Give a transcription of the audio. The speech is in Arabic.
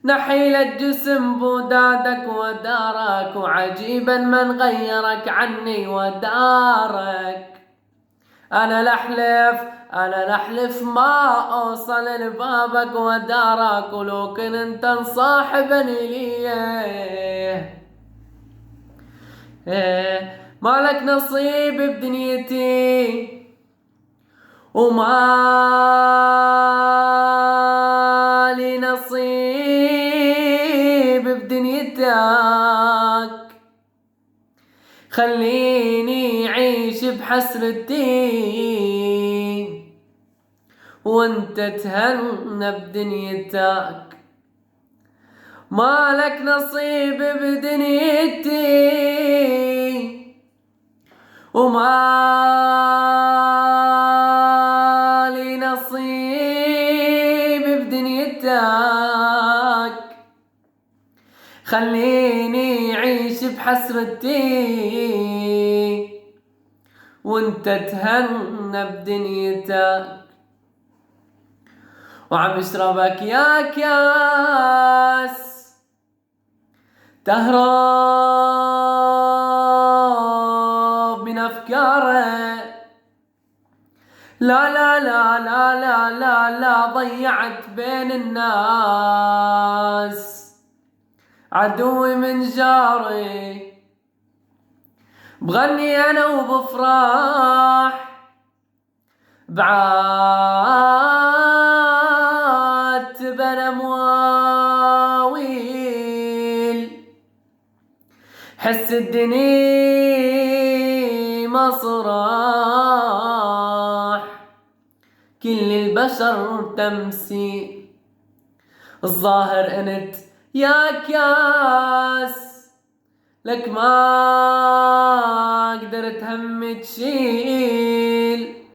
نحيل الجسم بودادك ودارك، وعجيبا من غيرك عني ودارك. أنا لحلف ما أوصل لبابك ودارك، ولو كنت صاحبني ليه. مالك نصيب بدنيتي وما لي نصيب بدنيتك. خليني أعيش بحسرتي وانت تهنى بدنيتك. مالك نصيب بدنيتي وما لي نصيب بدنيتك. خليني أعيش بحسرتي وانت تهنى بدنيتك. وعم اشربك يا كاس تهرب من أفكاره. لا لا لا لا لا لا لا، ضيعت بين الناس عدوي من جاري. بغني أنا وبفرح بعاتب أنا مواويل. حس الدنيا مسرح كل البشر تمثيل. الظاهر انت يا كاس لك ما قدرت هم تشيل.